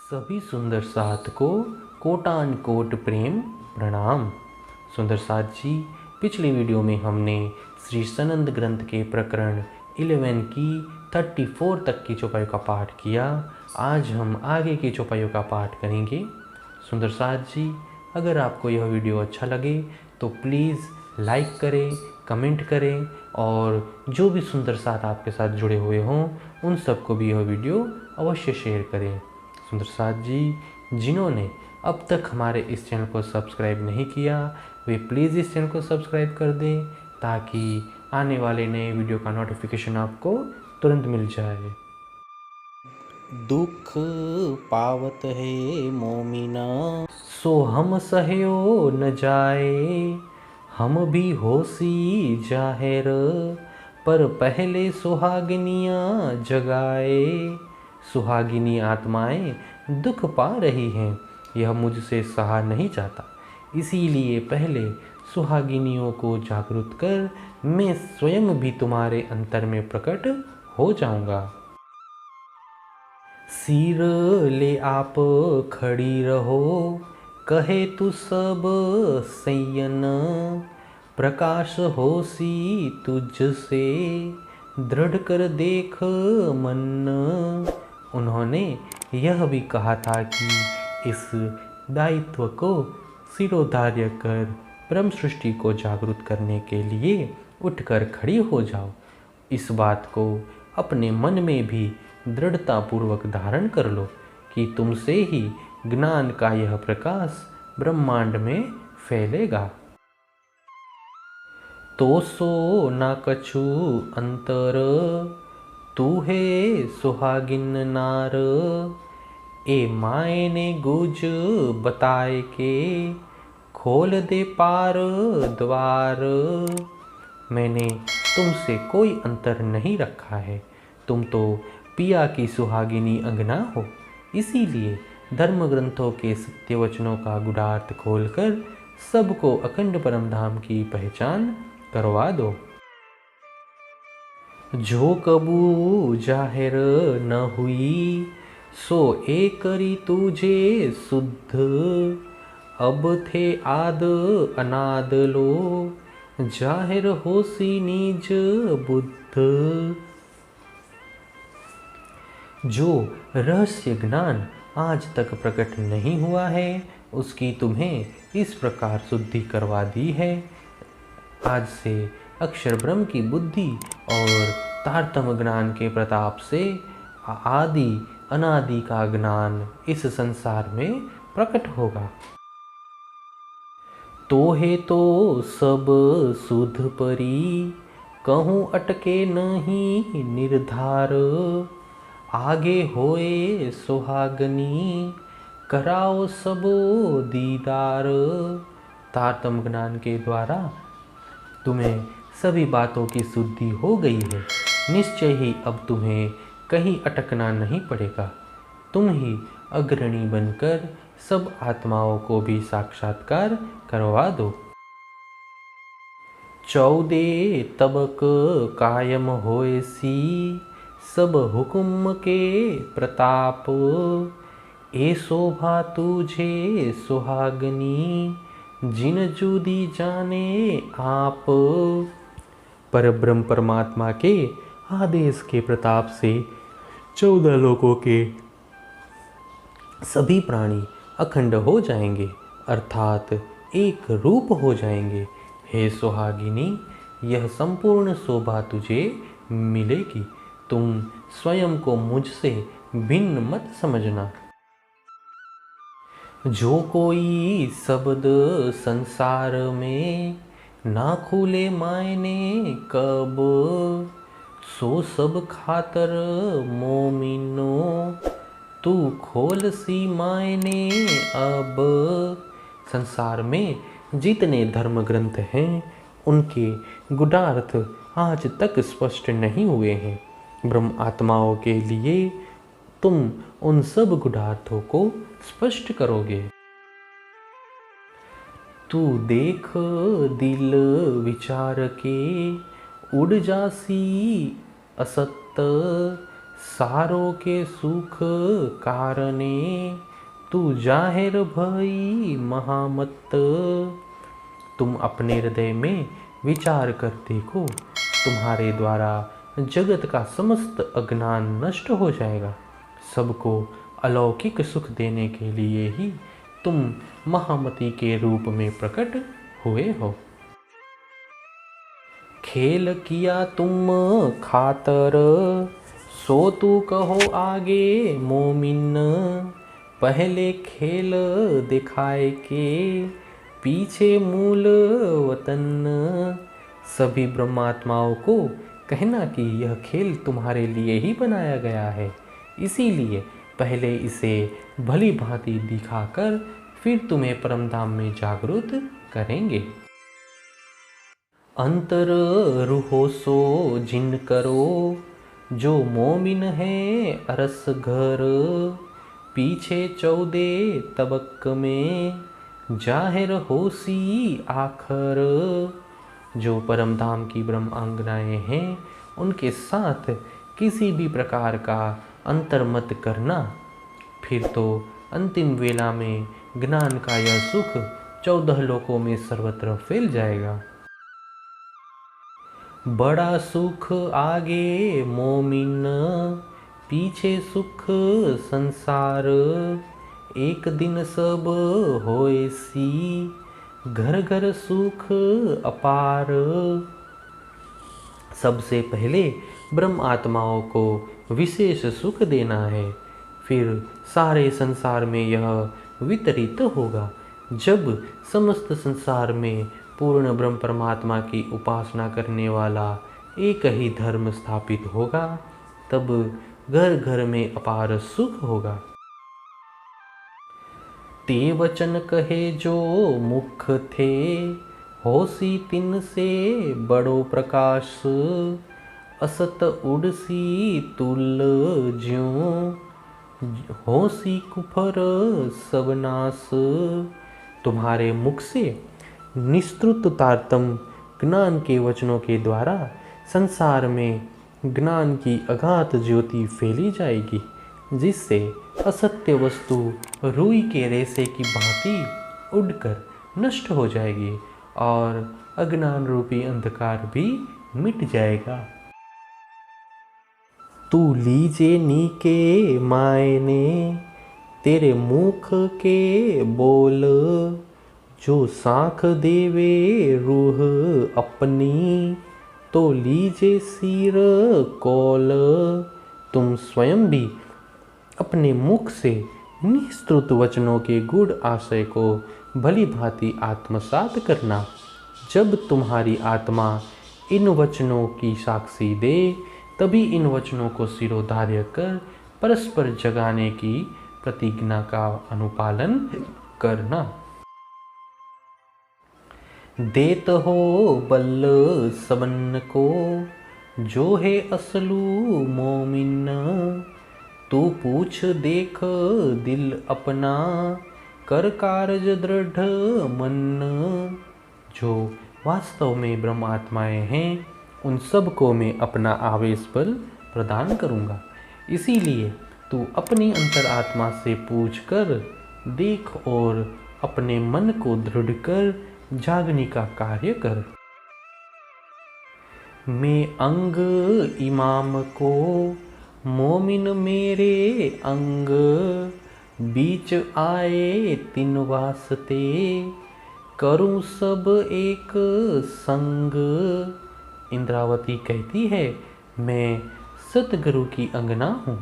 सभी सुंदर साथ को कोटान कोट प्रेम प्रणाम। सुंदर साथ जी, पिछली वीडियो में हमने श्री सनंद ग्रंथ के प्रकरण 11 की 34 तक की चौपाइयों का पाठ किया। आज हम आगे की चौपाइयों का पाठ करेंगे। सुंदर साथ जी, अगर आपको यह वीडियो अच्छा लगे तो प्लीज़ लाइक करें, कमेंट करें और जो भी सुंदर साथ आपके साथ जुड़े हुए हों उन सबको भी यह वीडियो अवश्य शेयर करें। सुंदर साथ जी, जिन्होंने अब तक हमारे इस चैनल को सब्सक्राइब नहीं किया वे प्लीज़ इस चैनल को सब्सक्राइब कर दें ताकि आने वाले नए वीडियो का नोटिफिकेशन आपको तुरंत मिल जाए। दुख पावत है मोमिना सो हम सहयो न जाए, हम भी होसी जाहिर पर पहले सुहागिनियाँ जगाए। सुहागिनी आत्माएं दुख पा रही हैं, यह मुझसे सहा नहीं जाता, इसीलिए पहले सुहागिनियों को जागृत कर मैं स्वयं भी तुम्हारे अंतर में प्रकट हो जाऊंगा। सिर ले आप खड़ी रहो, कहे तू सब सैयन, प्रकाश होसी तुझसे दृढ़ कर देख मन। उन्होंने यह भी कहा था कि इस दायित्व को सिरोधार्य कर ब्रह्म सृष्टि को जागृत करने के लिए उठकर खड़ी हो जाओ। इस बात को अपने मन में भी दृढ़तापूर्वक धारण कर लो कि तुमसे ही ज्ञान का यह प्रकाश ब्रह्मांड में फैलेगा। तो सो न कछु अंतर, तू है सुहागिन नार, ए माए ने गुज बताए के खोल दे पार द्वार। मैंने तुमसे कोई अंतर नहीं रखा है, तुम तो पिया की सुहागिनी अंगना हो, इसीलिए धर्म ग्रंथों के सत्य वचनों का गूढ़ार्थ खोलकर सबको अखंड परम धाम की पहचान करवा दो। जो कबू जाहिर न हुई सो एकरी तुझे शुद्ध, अब थे आद अनाद लो जाहिर होसी निज बुद्ध। जो रहस्य ज्ञान आज तक प्रकट नहीं हुआ है उसकी तुम्हें इस प्रकार शुद्धि करवा दी है। आज से अक्षर ब्रह्म की बुद्धि और तारतम ज्ञान के प्रताप से आदि अनादि का ज्ञान इस संसार में प्रकट होगा। तो है तो सब सुध परी, कहूँ अटके नहीं निर्धार, आगे होए सुहागनी कराओ सबो दीदार। तारतम ज्ञान के द्वारा तुम्हें सभी बातों की शुद्धि हो गई है, निश्चय ही अब तुम्हें कहीं अटकना नहीं पड़ेगा। तुम ही अग्रणी बनकर सब आत्माओं को भी साक्षात्कार करवा दो। 14 तबक कायम होए सी, सब हुकुम के प्रताप, ए शोभा तुझे सुहागनी जिन जुदी जाने आप। पर ब्रह्म परमात्मा के आदेश के प्रताप से 14 लोकों के सभी प्राणी अखंड हो जाएंगे, अर्थात एक रूप हो जाएंगे। हे सुहागिनी, यह संपूर्ण शोभा तुझे मिलेगी, तुम स्वयं को मुझसे भिन्न मत समझना। जो कोई शब्द संसार में ना खुले मायने कब, सो सब खातर मोमिनो तू खोल सी मायने अब। संसार में जितने धर्म ग्रंथ हैं उनके गूढ़ार्थ आज तक स्पष्ट नहीं हुए हैं। ब्रह्म आत्माओं के लिए तुम उन सब गूढ़ार्थों को स्पष्ट करोगे। तू देख दिल विचार के उड़ जासी असत, सारों के सुख कारणे तू जाहिर भई महामत। तुम अपने हृदय में विचार कर देखो, तुम्हारे द्वारा जगत का समस्त अज्ञान नष्ट हो जाएगा। सबको अलौकिक सुख देने के लिए ही तुम महामती के रूप में प्रकट हुए हो। खेल किया तुम खातर, सो तू कहो आगे मोमिन। पहले खेल दिखाए के पीछे मूल वतन। सभी ब्रह्मात्माओं को कहना कि यह खेल तुम्हारे लिए ही बनाया गया है, इसीलिए पहले इसे भली भांति दिखाकर फिर तुम्हें परमधाम में जागृत करेंगे। अंतर रूहो सो जिन करो, जो मोमिन है अरस घर। पीछे 14 तबक में जाहिर होसी आखर। जो परमधाम की ब्रह्मांगनाएं हैं, उनके साथ किसी भी प्रकार का अंतर मत करना, फिर तो अंतिम वेला में ज्ञान का यह सुख 14 लोकों में सर्वत्र फैल जाएगा। बड़ा सुख आगे मोमिन, पीछे सुख संसार। एक दिन सब होए सी, घर घर सुख अपार। सबसे पहले ब्रह्म आत्माओं को विशेष सुख देना है, फिर सारे संसार में यह वितरित होगा। जब समस्त संसार में पूर्ण ब्रह्म परमात्मा की उपासना करने वाला एक ही धर्म स्थापित होगा, तब घर घर में अपार सुख होगा। ते वचन कहे जो मुख थे, होसी तिन से बड़ो प्रकाश। असत उड़सी तुल ज्यों, होसी कुफर सब नाश। तुम्हारे मुख से निस्तृत तारतम ज्ञान के वचनों के द्वारा संसार में ज्ञान की अगाध ज्योति फैली जाएगी, जिससे असत्य वस्तु रुई के रेशे की भांति उड़कर नष्ट हो जाएगी और अज्ञान रूपी अंधकार भी मिट जाएगा। तू लीजे नीके मायने, तेरे मुख के बोल। जो साख देवे रूह अपनी, तो लीजे सिर कौल। तुम स्वयं भी अपने मुख से निस्तृत वचनों के गूढ़ आशय को भली भांति आत्मसात करना। जब तुम्हारी आत्मा इन वचनों की साक्षी दे, तभी इन वचनों को सिरोधार्य कर परस्पर जगाने की प्रतिज्ञा का अनुपालन करना। देत हो बल सबन को, जो है असलू मोमिन। तू पूछ देख दिल अपना, कर कारज दृढ़ मन। जो वास्तव में ब्रह्म आत्माएं हैं, उन सब को मैं अपना आवेश बल प्रदान करूँगा। इसीलिए तू अपनी अंतरात्मा से पूछ कर देख और अपने मन को दृढ़ कर जागने का कार्य कर। मैं अंग इमाम को, मोमिन मेरे अंग। बीच आए तिन वास्ते, करूं सब एक संग। इंद्रावती कहती है, मैं सतगुरु की अंगना हूँ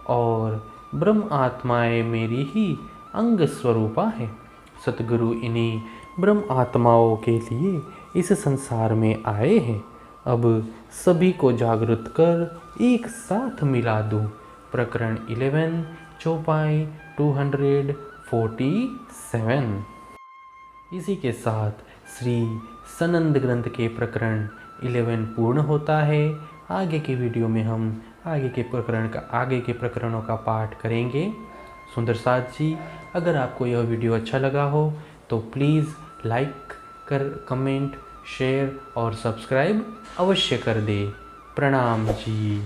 और ब्रह्म आत्माएं मेरी ही अंग स्वरूपा है। सतगुरु इन्हीं ब्रह्म आत्माओं के लिए इस संसार में आए हैं। अब सभी को जागृत कर एक साथ मिला दूं। प्रकरण 11 चौपाई 247। इसी के साथ श्री सनंद ग्रंथ के प्रकरण 11 पूर्ण होता है। आगे के वीडियो में हम आगे के प्रकरणों का पाठ करेंगे। सुंदर साथ जी, अगर आपको यह वीडियो अच्छा लगा हो तो प्लीज़ लाइक कर, कमेंट, शेयर और सब्सक्राइब अवश्य कर दे। प्रणाम जी।